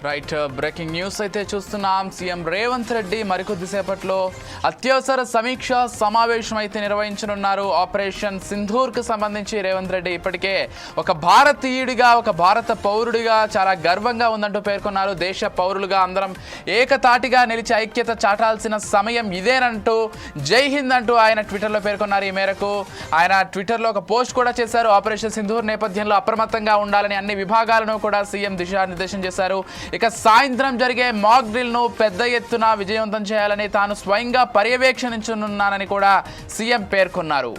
Right breaking news అయితే చూస్తున్నాం. CM Revanth Reddy మరికొద్దిసేపట్లో అత్యవసర సమీక్ష సమావేశం అయితే నిర్వహించనున్నారు. ఆపరేషన్ సింధూర్కు సంబంధించి రేవంత్ రెడ్డి ఇప్పటికే ఒక భారతీయుడిగా, ఒక భారత పౌరుడిగా చాలా గర్వంగా ఉందంటూ పేర్కొన్నారు. దేశ పౌరులుగా అందరం ఏకతాటిగా నిలిచి ఐక్యత చాటాల్సిన సమయం ఇదేనంటూ జై హింద్ అంటూ ఆయన ట్విట్టర్లో పేర్కొన్నారు. ఈ మేరకు ఆయన ట్విట్టర్లో ఒక పోస్ట్ కూడా చేశారు. ఆపరేషన్ సింధూర్ నేపథ్యంలో అప్రమత్తంగా ఉండాలని అన్ని విభాగాలను కూడా సీఎం దిశానిర్దేశం చేశారు. ఇక సాయంత్రం జరిగే మాక్ డ్రిల్ను పెద్ద ఎత్తున విజయవంతం చేయాలని తాను స్వయంగా పర్యవేక్షించనున్నానని కూడా సీఎం పేర్కొన్నారు.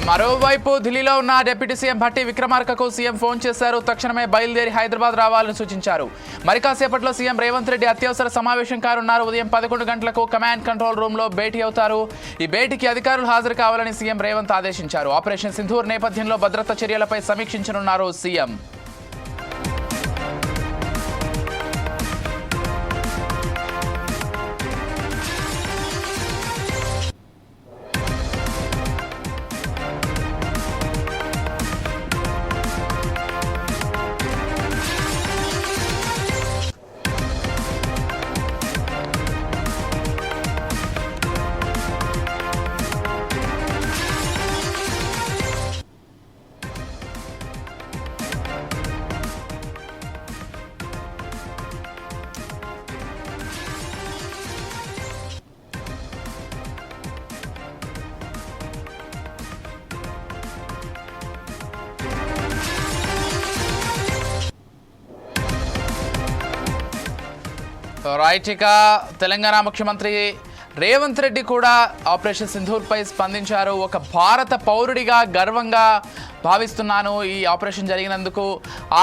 మరోవైపు ఢిల్లీలో ఉన్న డిప్యూటీ సీఎం భట్టి విక్రమార్కకు సీఎం ఫోన్ చేశారు. తక్షణమే బయలుదేరి హైదరాబాద్ రావాలని సూచించారు. మరి కాసేపట్లో సీఎం రేవంత్ రెడ్డి అత్యవసర సమావేశం కానున్నారు. ఉదయం 11 గంటలకు కమాండ్ కంట్రోల్ రూమ్లో భేటీ అవుతారు. ఈ భేటీకి అధికారులు హాజరు కావాలని సీఎం రేవంత్ ఆదేశించారు. ఆపరేషన్ సింధూర్ నేపథ్యంలో భద్రతా చర్యలపై సమీక్షించనున్నారు సీఎం. రైట్, ఇక తెలంగాణ ముఖ్యమంత్రి రేవంత్ రెడ్డి కూడా ఆపరేషన్ సింధూర్పై స్పందించారు. ఒక భారత పౌరుడిగా గర్వంగా భావిస్తున్నాను. ఈ ఆపరేషన్ జరిగినందుకు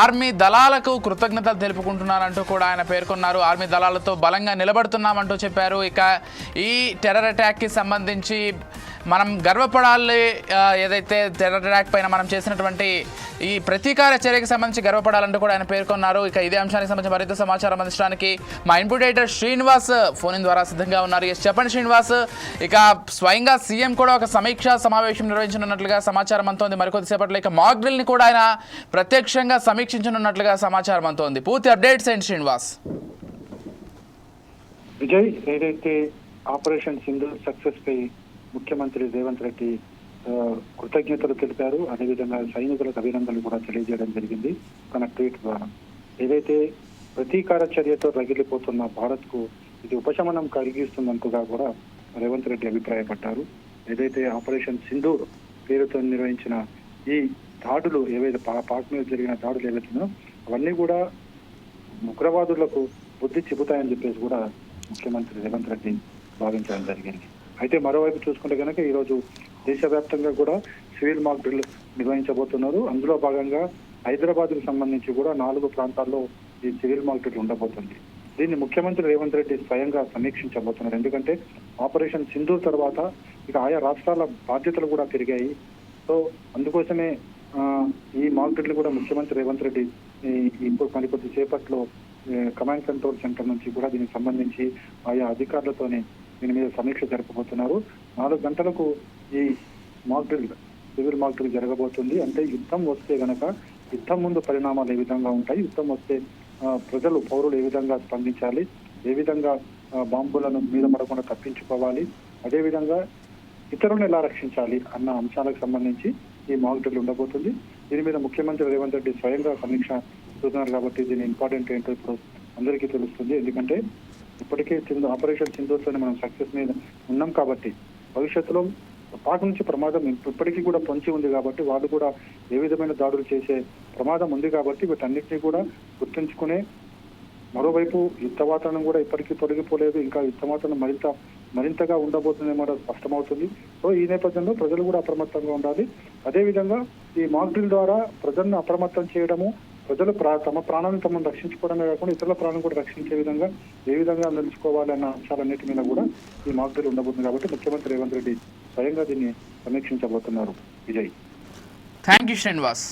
ఆర్మీ దళాలకు కృతజ్ఞతలు తెలుపుకుంటున్నానంటూ కూడా ఆయన పేర్కొన్నారు. ఆర్మీ దళాలతో బలంగా నిలబడుతున్నామంటూ చెప్పారు. ఇక ఈ టెర్రర్ అటాక్కి సంబంధించి మనం గర్వపడాలి. ఏదైతే టెర్రర్ అటాక్ పైన మనం చేసినటువంటి ఈ ప్రతీకార చర్యకి సంబంధించి గర్వపడాలంటూ కూడా ఆయన పేర్కొన్నారు. ఇక ఇదే అంశానికి సంబంధించి మరింత సమాచారం అందించడానికి మా ఇన్పుట్ ఎడిటర్ శ్రీనివాస్ ఫోన్ ద్వారా సిద్ధంగా ఉన్నారు. చెప్పండి శ్రీనివాస్, ఇక స్వయంగా సీఎం కూడా ఒక సమీక్షా సమావేశం నిర్వహించనున్నట్లుగా సమాచారం అంతోంది. మరికొద్దిసేపట్లో ఇక మాక్ డ్రిల్ని కూడా ఆయన ప్రత్యక్షంగా సమీక్షించనున్నట్లుగా సమాచారం అంతోంది. పూర్తి అప్డేట్స్ ఏంటి శ్రీనివాస్? విజయ్, ఏదైతే ఆపరేషన్ సింధూర్ సక్సెస్ పై ముఖ్యమంత్రి రేవంత్ రెడ్డి కృతజ్ఞతలు తెలిపారు. అదేవిధంగా సైనికులకు అభినందనలు కూడా తెలియజేయడం జరిగింది తన ట్వీట్ ద్వారా. ఏదైతే ప్రతీకార చర్యతో రగిలిపోతున్న భారత్ కు ఇది ఉపశమనం కలిగిస్తున్నంతగా కూడా రేవంత్ రెడ్డి అభిప్రాయపడ్డారు. ఏదైతే ఆపరేషన్ సింధూర్ పేరుతో నిర్వహించిన ఈ దాడులు ఏవైతే పాక్ మీద జరిగిన దాడులు ఏవైతున్నాయో అవన్నీ కూడా ఉగ్రవాదులకు బుద్ధి చెబుతాయని చెప్పేసి కూడా ముఖ్యమంత్రి రేవంత్ రెడ్డి భావించడం జరిగింది. అయితే మరోవైపు చూసుకుంటే కనుక ఈరోజు దేశవ్యాప్తంగా కూడా సివిల్ మాక్ డ్రిల్ నిర్వహించబోతున్నారు. అందులో భాగంగా హైదరాబాద్ కు సంబంధించి కూడా 4 ప్రాంతాల్లో ఈ సివిల్ మాక్ డ్రిల్ ఉండబోతుంది. దీన్ని ముఖ్యమంత్రి రేవంత్ రెడ్డి స్వయంగా సమీక్షించబోతున్నారు. ఎందుకంటే ఆపరేషన్ సింధూర్ తర్వాత ఇక ఆయా రాష్ట్రాల బాధ్యతలు కూడా పెరిగాయి. సో అందుకోసమే ఈ మాక్ డ్రిల్ కూడా ముఖ్యమంత్రి రేవంత్ రెడ్డి ఇప్పుడు మరికొద్ది సేపట్లో కమాండ్ కంట్రోల్ సెంటర్ నుంచి కూడా దీనికి సంబంధించి ఆయా అధికారులతోనే దీని మీద సమీక్ష జరపబోతున్నారు. 4 గంటలకు ఈ mock drill, civil mock drill జరగబోతుంది. అంటే యుద్ధం వస్తే గనక యుద్ధం ముందు పరిణామాలు ఏ విధంగా ఉంటాయి, యుద్ధం వస్తే ప్రజలు, పౌరులు ఏ విధంగా స్పందించాలి, ఏ విధంగా బాంబులను మీద పడకుండా తప్పించుకోవాలి, అదేవిధంగా ఇతరులను ఎలా రక్షించాలి అన్న అంశాలకు సంబంధించి ఈ మాక్ డ్రిల్ ఉండబోతుంది. దీని మీద ముఖ్యమంత్రి రేవంత్ రెడ్డి స్వయంగా సమీక్ష చూస్తున్నారు కాబట్టి దీని ఇంపార్టెంట్ ఏంటో ఇప్పుడు అందరికీ తెలుస్తుంది. ఎందుకంటే ఇప్పటికే ఆపరేషన్ సింధూర్తోనే మనం సక్సెస్ మీద ఉన్నాం కాబట్టి భవిష్యత్తులో పాక్ నుంచి ప్రమాదం ఇప్పటికీ కూడా పొంచి ఉంది కాబట్టి వాళ్ళు కూడా ఏ విధమైన దాడులు చేసే ప్రమాదం ఉంది కాబట్టి వీటన్నిటినీ కూడా గుర్తుంచుకునే మరోవైపు యుద్ధ వాతావరణం కూడా ఇప్పటికీ తొలగిపోలేదు. ఇంకా యుద్ధ వాతావరణం మరింతగా ఉండబోతుందేమో స్పష్టమవుతుంది. సో ఈ నేపథ్యంలో ప్రజలు కూడా అప్రమత్తంగా ఉండాలి. అదేవిధంగా ఈ మాక్ డ్రిల్ ద్వారా ప్రజలను అప్రమత్తం చేయడము, ప్రజలు తమ ప్రాణాలను తమను రక్షించుకోవడమే కాకుండా ఇతరుల ప్రాణం కూడా రక్షించే విధంగా ఏ విధంగా నిలుచుకోవాలి అన్న అంశాలన్నిటి మీద కూడా ఈ మాక్ డ్రిల్ ఉండబోతుంది కాబట్టి ముఖ్యమంత్రి రేవంత్ రెడ్డి స్వయంగా దీన్ని సమీక్షించబోతున్నారు. విజయ్. Thank you Srinivas.